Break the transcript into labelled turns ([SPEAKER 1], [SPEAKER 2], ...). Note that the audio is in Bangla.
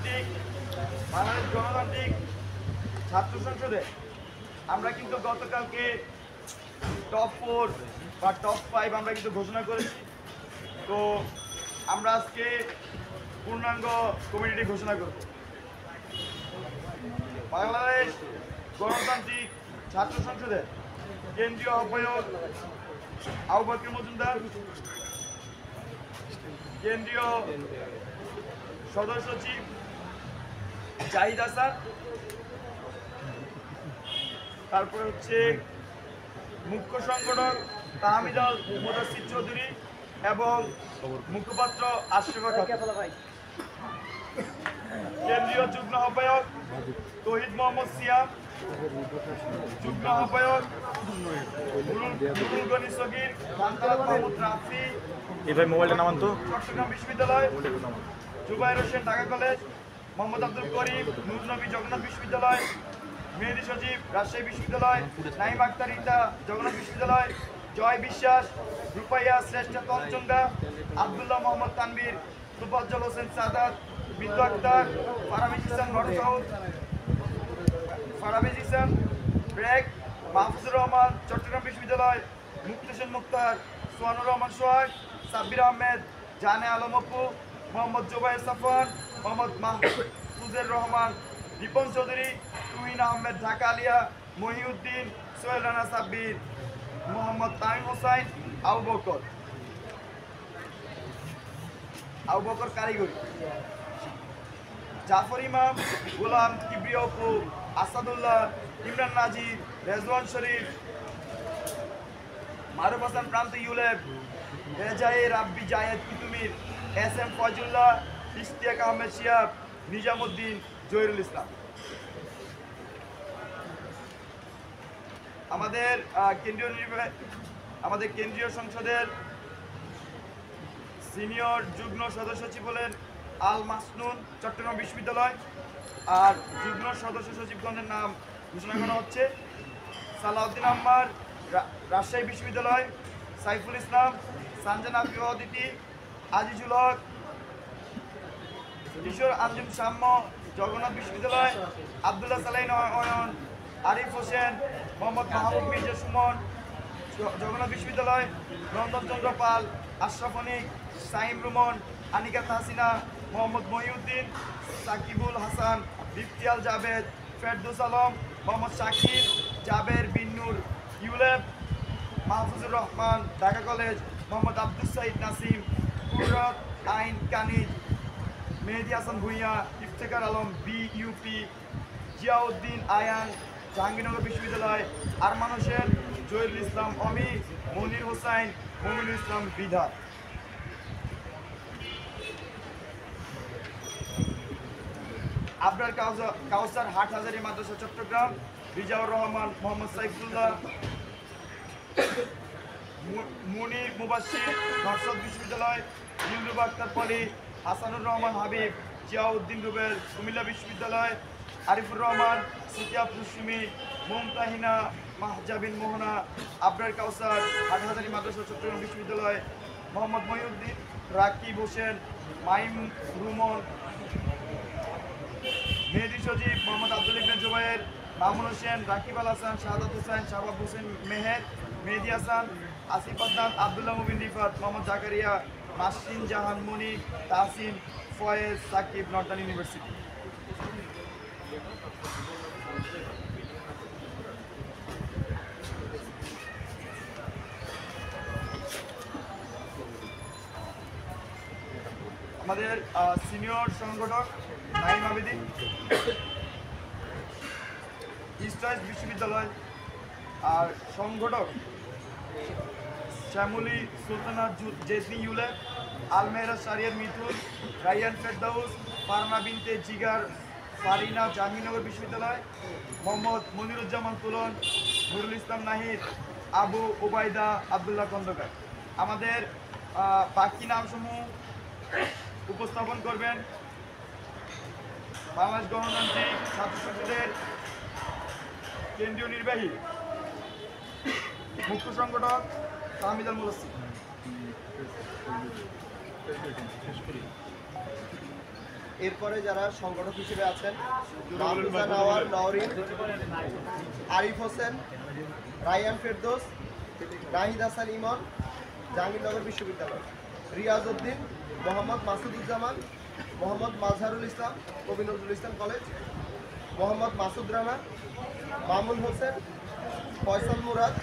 [SPEAKER 1] কর্তৃক বাংলাদেশ গণতান্ত্রিক ছাত্র সংসদে আমরা কিন্তু গতকালকে টপ 4 বা টপ 5 আমরা কিন্তু ঘোষণা করেছি। তো আমরা আজকে পূর্ণাঙ্গ কমিটি ঘোষণা করব। বাংলাদেশ গণতান্ত্রিক ছাত্র সংসদের কেন্দ্রীয় আহ্বায়ক আবু বকর মজুমদার, কেন্দ্রীয় সদস্য সচিব জাহিদ হাসান, তারপরে হচ্ছে মুখ্য সংগঠক তাহমিদুল মুদাসসির চৌধুরী এবং মুখপাত্র আশরাফা খাতুন, কেন্দ্রীয় যুগ্ম আহ্বায়ক তৌহিদ মোহাম্মদ সিয়াম, যুগ্ম আহ্বায়ক নুরুল গনি সগীর, মাহমুদ রাফি, চট্টগ্রাম বিশ্ববিদ্যালয়, জুবাইর হোসেন ঢাকা কলেজ, মোহাম্মদ আব্দুল করিম নূরনবী জগন্নাথ বিশ্ববিদ্যালয়, মেহেদী সজীব রাজশাহী বিশ্ববিদ্যালয়, নাইম আক্তার ইতা জগন্নাথ বিশ্ববিদ্যালয়, জয় বিশ্বাস রূপাইয়া শ্রেষ্ঠ তঞ্চঙ্গা, আব্দুল্লাহ মোহাম্মদ তানভীর, তুফাজ্জল হোসেন সাদাত, বিন্দু আক্তার, ফারাবিজ ইহসান নর্থ সাউথ, ফারাবিজ ইহসান ব্রেক, মাহফুজুর রহমান চট্টগ্রাম বিশ্ববিদ্যালয়, মুক্তেশন মুক্তার, সোহানুর রহমান সোহাগ, সাব্বির আহমেদ, জানে আলম অপু, মোহাম্মদ জুবাইর সাফওয়ান, মোহাম্মদ মাহফুজুর রহমান, রিপন চৌধুরী, তুহিন আহমেদ ঢাকা আলিয়া, মহিউদ্দিন, সোহেল রানা সাব্বির, মোহাম্মদ তামিম হোসাইন, আবু বকর কারিগরি, জাফর ইমাম, গোলাম কিবরিয়া অপু, আসাদুল্লাহ, ইমরান নাজির, রেজওয়ান শরীফ, মারুফ হাসান প্রান্ত ইউলেব, রেজায়ে রাব্বি জায়েদ তিতুমির, এস এম ফয়জুল্লাহ, ইশতিয়াক আহমেদ শিহাব, নিজামুদ্দিন, জহিরুল ইসলাম। আমাদের কেন্দ্রীয় সংসদের সিনিয়র যুগ্ম সদস্য সচিব হলেন আল মাসনুন চট্টগ্রাম বিশ্ববিদ্যালয়, আর যুগ্ম সদস্য সচিবগণের নাম ঘোষণা করা হচ্ছে সালাউদ্দিন আহমার রাজশাহী বিশ্ববিদ্যালয়, সাইফুল ইসলাম, সানজানা অদিতি, আজিজুল হক, কিশোর আঞ্জুম সাম্য জগন্নাথ বিশ্ববিদ্যালয়, আবদুল্লাহ সালাইন অয়ন, আরিফ হোসেন, মোহাম্মদ মাহবুব মির্জা সুমন জগন্নাথ বিশ্ববিদ্যালয়, নন্দন চন্দ্র পাল, আশরাফ অনিক, সাইম রুমন, আনিকা তাহসিনা, মোহাম্মদ মহিউদ্দিন, সাকিবুল হাসান, ইফতিয়াল জাভেদ, ফেরদৌস আলম, মোহাম্মদ শাকির, জাবের বিন্নুর ইউলেব, মাহফুজুর রহমান ঢাকা কলেজ, মোহাম্মদ আব্দুল সাইদ নাসিম, কুররত আইন কানিজ, মেহেদী হাসান ভুঁইয়া, ইফতেখার আলম বিইউপি, জিয়াউদ্দিন আয়ান জাহাঙ্গীরনগর বিশ্ববিদ্যালয়, আরমান হোসেন, জহিরুল ইসলাম অমি, মনির হোসাইন, মমিনুল ইসলাম বিধান। আবরার কাউসার হাটহাজারী মাদ্রাসা চট্টগ্রাম, রিজাউর রহমান, মোহাম্মদ সাইফুল্লাহ, মুনির মুবাশশির নরসদ বিশ্ববিদ্যালয়, ইউরুব আক্তার পলি, হাসানুর রহমান হাবিব, জিয়াউদ্দিন রুবেল কুমিল্লা বিশ্ববিদ্যালয়, আরিফুর রহমান, সিকিয়া পুসুমি, মুমতাহিনা মাহজাবিন মোহনা, আবরার কাউসার হাটহাজারী মাদ্রাসা চট্টগ্রাম বিশ্ববিদ্যালয়, মোহাম্মদ মহিউদ্দিন, রাকিব হোসেন, মাইম রুমন, মেহেদী সজীব, মোহাম্মদ আব্দুল ইবনে জুবাইর, মামুন হোসেন, রাকিব আল হাসান, শাহাদাত হোসেন, শাহাব হোসেন মেহের, মেহেদী হাসান, আসিফ আদনান, আবদুল্লাহ মুবিন রিফাত, মোহাম্মদ জাকারিয়া, মাসিন জাহান মনি, তাহসিন, ফয়েজ, সাকিব, নর্দার্ন ইউনিভার্সিটি। আমাদের সিনিয়র সংগঠক নাইম আবেদিন, ইস্ট ওয়েস্ট বিশ্ববিদ্যালয়, আর সংগঠক শ্যামলী সুলতানা জেসমি ইউলেব, আলমেহরা সারিয়ার মিথুন, রাইয়ান ফেরদাউস, ফারনা বিনতে জিগার ফারিনা জাহাঙ্গীরনগর বিশ্ববিদ্যালয়, মোহাম্মদ মনিরুজ্জামান তুলন, নুরুল ইসলাম নাহিদ, আবু ওবায়দা আবদুল্লাহ খন্দকার। আমাদের বাকি নামসমূহ উপস্থাপন করবেন বাংলাদেশ গণতান্ত্রিক ছাত্র সংসদের কেন্দ্রীয় নির্বাহী মুখ্য সংগঠক তাহমিদুল মুদাসসির।
[SPEAKER 2] এরপরে যারা সংগঠক হিসেবে আছেন, মাহফুজা নওয়ার নওরিন, আরিফ হোসেন, রায়ান ফেরদৌস, রাহিদ হাসান ইমন, জাহাঙ্গীরনগর বিশ্ববিদ্যালয়, রিয়াজ উদ্দিন, মোহাম্মদ মাসুদুজ্জামান, মোহাম্মদ মাজহারুল ইসলাম, কবি নজরুল ইসলাম কলেজ, মোহাম্মদ মাসুদ রানা, মামুন হোসেন, ফয়সাল মুরাদ,